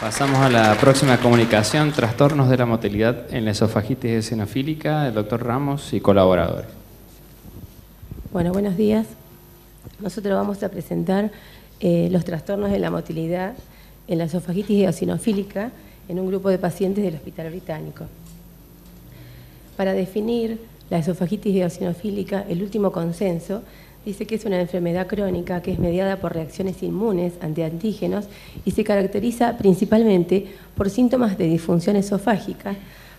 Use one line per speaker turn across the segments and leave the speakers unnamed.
Pasamos a la próxima comunicación, trastornos de la motilidad en la esofagitis eosinofílica, del doctor Ramos y colaboradores.
Bueno, buenos días. Nosotros vamos a presentar los trastornos de la motilidad en la esofagitis eosinofílica en un grupo de pacientes del Hospital Británico. Para definir la esofagitis eosinofílica, el último consenso dice que es una enfermedad crónica que es mediada por reacciones inmunes ante antígenos y se caracteriza principalmente por síntomas de disfunción esofágica,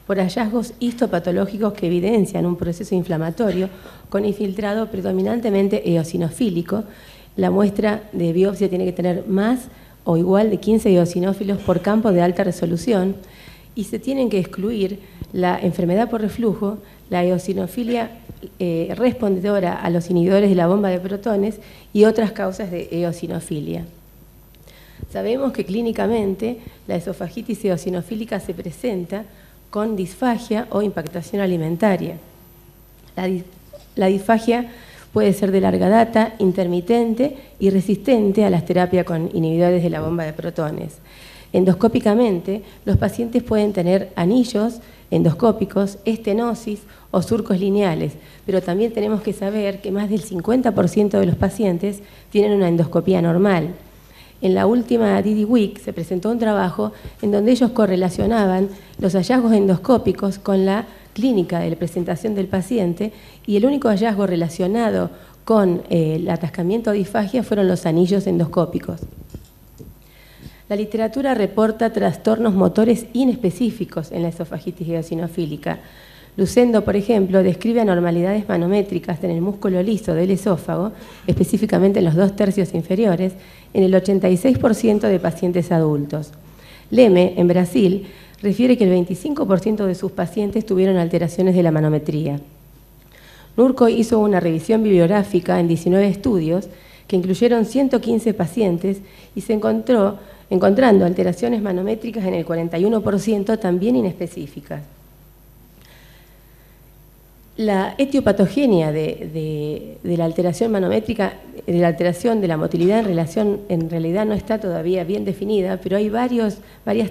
por hallazgos histopatológicos que evidencian un proceso inflamatorio con infiltrado predominantemente eosinofílico. La muestra de biopsia tiene que tener más o igual de 15 eosinófilos por campo de alta resolución y se tienen que excluir la enfermedad por reflujo, la eosinofilia respondedora a los inhibidores de la bomba de protones y otras causas de eosinofilia. Sabemos que clínicamente la esofagitis eosinofílica se presenta con disfagia o impactación alimentaria. La disfagia puede ser de larga data, intermitente y resistente a las terapias con inhibidores de la bomba de protones. Endoscópicamente, los pacientes pueden tener anillos endoscópicos, estenosis o surcos lineales, pero también tenemos que saber que más del 50% de los pacientes tienen una endoscopía normal. En la última DD Week se presentó un trabajo en donde ellos correlacionaban los hallazgos endoscópicos con la clínica de la presentación del paciente y el único hallazgo relacionado con el atascamiento o disfagia fueron los anillos endoscópicos. La literatura reporta trastornos motores inespecíficos en la esofagitis eosinofílica. Lucendo, por ejemplo, describe anormalidades manométricas en el músculo liso del esófago, específicamente en los 2 tercios inferiores, en el 86% de pacientes adultos. Leme, en Brasil, refiere que el 25% de sus pacientes tuvieron alteraciones de la manometría. Nurco hizo una revisión bibliográfica en 19 estudios que incluyeron 115 pacientes y se encontrando alteraciones manométricas en el 41%, también inespecíficas. La etiopatogenia de la alteración manométrica, de la alteración de la motilidad en realidad no está todavía bien definida, pero hay varias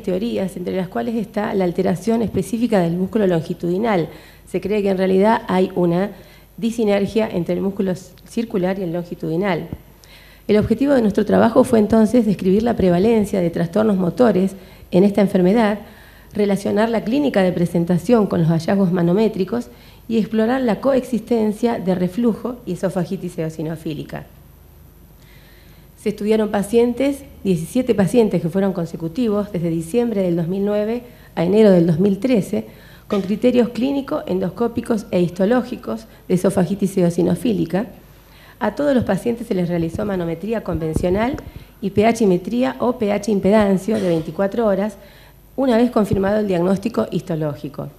teorías, entre las cuales está la alteración específica del músculo longitudinal. Se cree que en realidad hay una disinergia entre el músculo circular y el longitudinal. El objetivo de nuestro trabajo fue entonces describir la prevalencia de trastornos motores en esta enfermedad, relacionar la clínica de presentación con los hallazgos manométricos y explorar la coexistencia de reflujo y esofagitis eosinofílica. Se estudiaron 17 pacientes que fueron consecutivos desde diciembre del 2009 a enero del 2013, con criterios clínicos, endoscópicos e histológicos de esofagitis eosinofílica. A todos los pacientes se les realizó manometría convencional y pH-metría o pH-impedancio de 24 horas, una vez confirmado el diagnóstico histológico.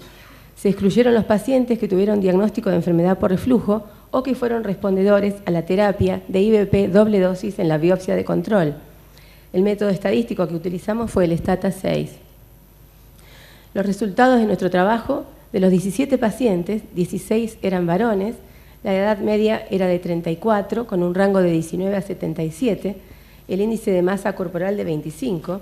Se excluyeron los pacientes que tuvieron diagnóstico de enfermedad por reflujo o que fueron respondedores a la terapia de IVP doble dosis en la biopsia de control. El método estadístico que utilizamos fue el STATA-6. Los resultados de nuestro trabajo: de los 17 pacientes, 16 eran varones, la edad media era de 34, con un rango de 19 a 77, el índice de masa corporal de 25,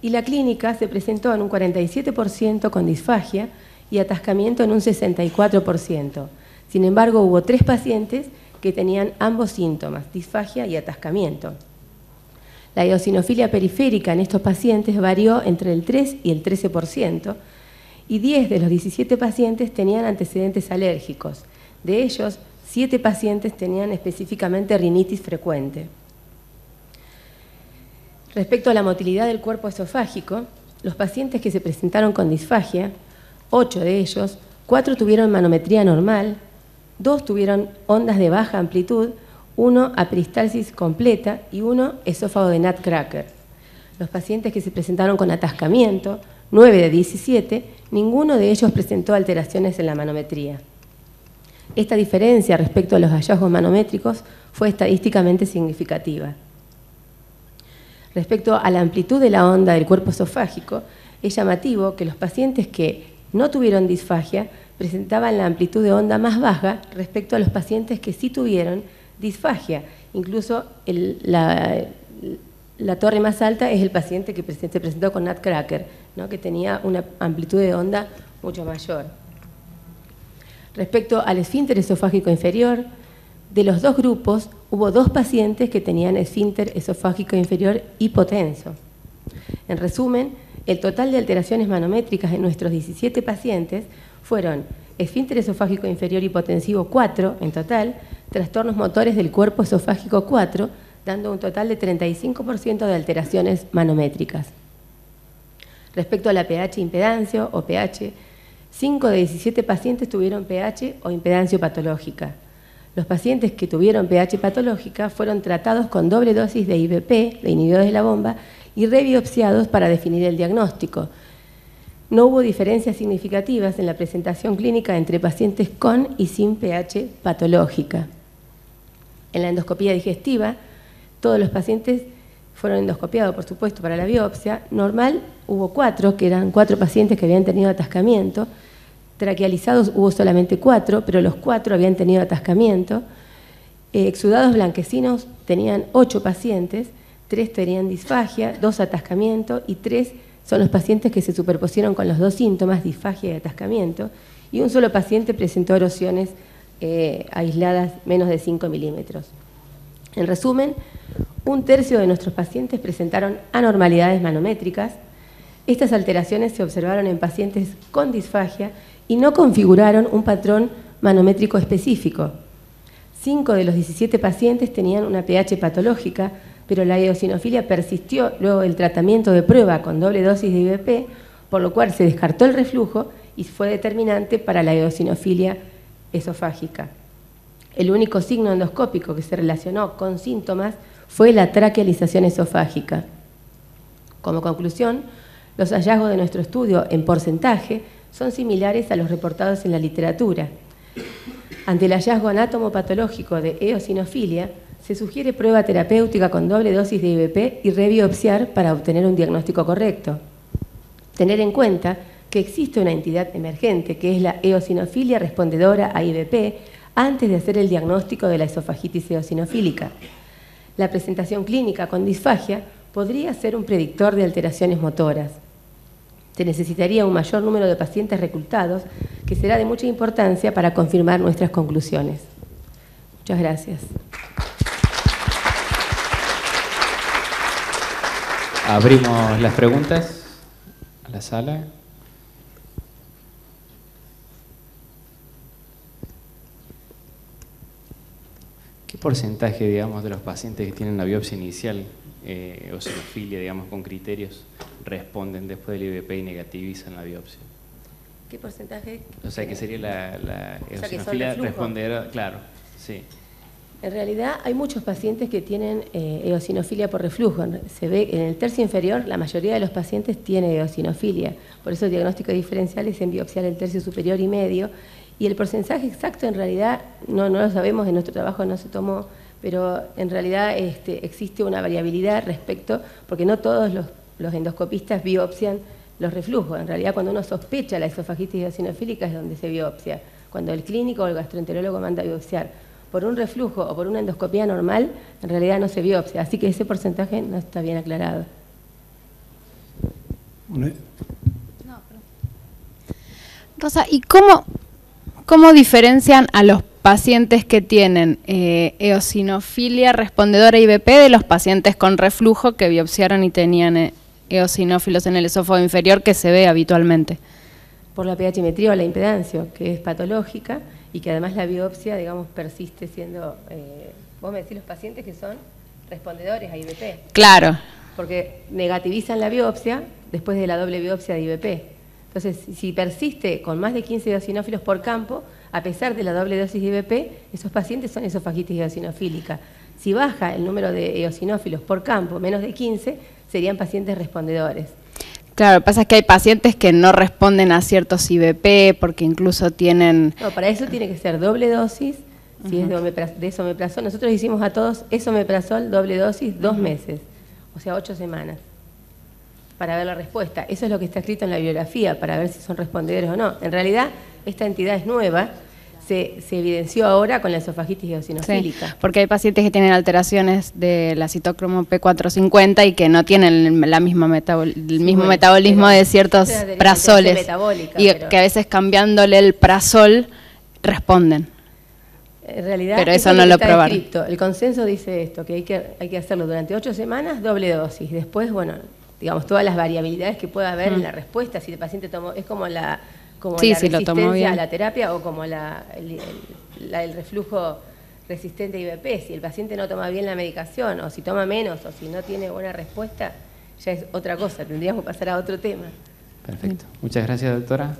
y la clínica se presentó en un 47% con disfagia y atascamiento en un 64%. Sin embargo, hubo 3 pacientes que tenían ambos síntomas, disfagia y atascamiento. La eosinofilia periférica en estos pacientes varió entre el 3 y el 13%, y 10 de los 17 pacientes tenían antecedentes alérgicos. De ellos, 7 pacientes tenían específicamente rinitis frecuente. Respecto a la motilidad del cuerpo esofágico, los pacientes que se presentaron con disfagia, 8 de ellos, 4 tuvieron manometría normal, 2 tuvieron ondas de baja amplitud, 1 aperistalsis completa y 1 esófago de nutcracker. Los pacientes que se presentaron con atascamiento, 9 de 17, ninguno de ellos presentó alteraciones en la manometría. Esta diferencia respecto a los hallazgos manométricos fue estadísticamente significativa. Respecto a la amplitud de la onda del cuerpo esofágico, es llamativo que los pacientes que no tuvieron disfagia presentaban la amplitud de onda más baja respecto a los pacientes que sí tuvieron disfagia. Incluso la la torre más alta es el paciente que se presentó con nutcracker, ¿no? Que tenía una amplitud de onda mucho mayor. Respecto al esfínter esofágico inferior, de los dos grupos hubo 2 pacientes que tenían esfínter esofágico inferior hipotenso. En resumen, el total de alteraciones manométricas en nuestros 17 pacientes fueron esfínter esofágico inferior hipotensivo 4 en total, trastornos motores del cuerpo esofágico 4, dando un total de 35% de alteraciones manométricas. Respecto a la pH impedancio o pH, 5 de 17 pacientes tuvieron pH o impedancio patológica. Los pacientes que tuvieron pH patológica fueron tratados con doble dosis de IVP, de inhibidores de la bomba, y rebiopsiados para definir el diagnóstico. No hubo diferencias significativas en la presentación clínica entre pacientes con y sin pH patológica. En la endoscopía digestiva, todos los pacientes fueron endoscopiados, por supuesto, para la biopsia. Normal hubo 4, que eran 4 pacientes que habían tenido atascamiento. Traquealizados hubo solamente 4, pero los 4 habían tenido atascamiento. Exudados blanquecinos tenían 8 pacientes, 3 tenían disfagia, 2 atascamiento y 3 son los pacientes que se superpusieron con los 2 síntomas, disfagia y atascamiento, y un solo paciente presentó erosiones aisladas menos de 5 milímetros. En resumen, 1/3 de nuestros pacientes presentaron anormalidades manométricas. Estas alteraciones se observaron en pacientes con disfagia y no configuraron un patrón manométrico específico. 5 de los 17 pacientes tenían una pH patológica, pero la eosinofilia persistió luego del tratamiento de prueba con doble dosis de IVP, por lo cual se descartó el reflujo y fue determinante para la eosinofilia esofágica. El único signo endoscópico que se relacionó con síntomas fue la traquealización esofágica. Como conclusión, los hallazgos de nuestro estudio en porcentaje son similares a los reportados en la literatura. Ante el hallazgo anatomopatológico de eosinofilia, se sugiere prueba terapéutica con doble dosis de IVP y rebiopsiar para obtener un diagnóstico correcto. Tener en cuenta que existe una entidad emergente, que es la eosinofilia respondedora a IVP, antes de hacer el diagnóstico de la esofagitis eosinofílica. La presentación clínica con disfagia podría ser un predictor de alteraciones motoras. Se necesitaría un mayor número de pacientes reclutados, que será de mucha importancia para confirmar nuestras conclusiones. Muchas gracias.
Abrimos las preguntas a la sala. ¿Qué porcentaje, digamos, de los pacientes que tienen la biopsia inicial, eosinofilia, digamos, con criterios, responden después del IVP y negativizan la biopsia?
¿Qué porcentaje?
O sea, que sería la eosinofilia
o sea,
respondedora, claro, sí.
En realidad hay muchos pacientes que tienen eosinofilia por reflujo. Se ve en el tercio inferior la mayoría de los pacientes tiene eosinofilia. Por eso el diagnóstico diferencial es en biopsiar el tercio superior y medio. Y el porcentaje exacto en realidad no lo sabemos, en nuestro trabajo no se tomó, pero en realidad existe una variabilidad respecto, porque no todos los endoscopistas biopsian los reflujos. En realidad cuando uno sospecha la esofagitis eosinofílica es donde se biopsia. Cuando el clínico o el gastroenterólogo manda a biopsiar por un reflujo o por una endoscopía normal, en realidad no se biopsia. Así que ese porcentaje no está bien aclarado.
Rosa, ¿y cómo diferencian a los pacientes que tienen eosinofilia respondedora a IVP de los pacientes con reflujo que biopsiaron y tenían eosinófilos en el esófago inferior que se ve habitualmente?
Por la pH-metría o la impedancia, que es patológica y que además la biopsia, digamos, persiste siendo... vos me decís los pacientes que son respondedores a IVP.
Claro.
Porque negativizan la biopsia después de la doble biopsia de IVP. Entonces, si persiste con más de 15 eosinófilos por campo, a pesar de la doble dosis de IVP, esos pacientes son esofagitis eosinofílica. Si baja el número de eosinófilos por campo, menos de 15, serían pacientes respondedores.
Claro, lo que pasa es que hay pacientes que no responden a ciertos IVP porque incluso tienen...
No, para eso tiene que ser doble dosis, si es de esomeprazol. Nosotros hicimos a todos esomeprazol, doble dosis, 2 meses, o sea, 8 semanas, para ver la respuesta. Eso es lo que está escrito en la bibliografía, para ver si son respondedores o no. En realidad, esta entidad es nueva, se evidenció ahora con la esofagitis eosinofílica.
Sí, porque hay pacientes que tienen alteraciones de la citocromo P450 y que no tienen el mismo metabolismo de ciertos prazoles. Y que a veces cambiándole el prazol responden.
En realidad,
pero eso no lo probaron.
Descripto. El consenso dice esto, que hay que hacerlo durante 8 semanas, doble dosis. Después, bueno, digamos, todas las variabilidades que pueda haber en la respuesta, si el paciente tomó, es como la resistencia a la terapia o como el reflujo resistente a IBP. Si el paciente no toma bien la medicación, o si toma menos, o si no tiene buena respuesta, ya es otra cosa, tendríamos que pasar a otro tema.
Perfecto. Muchas gracias, doctora.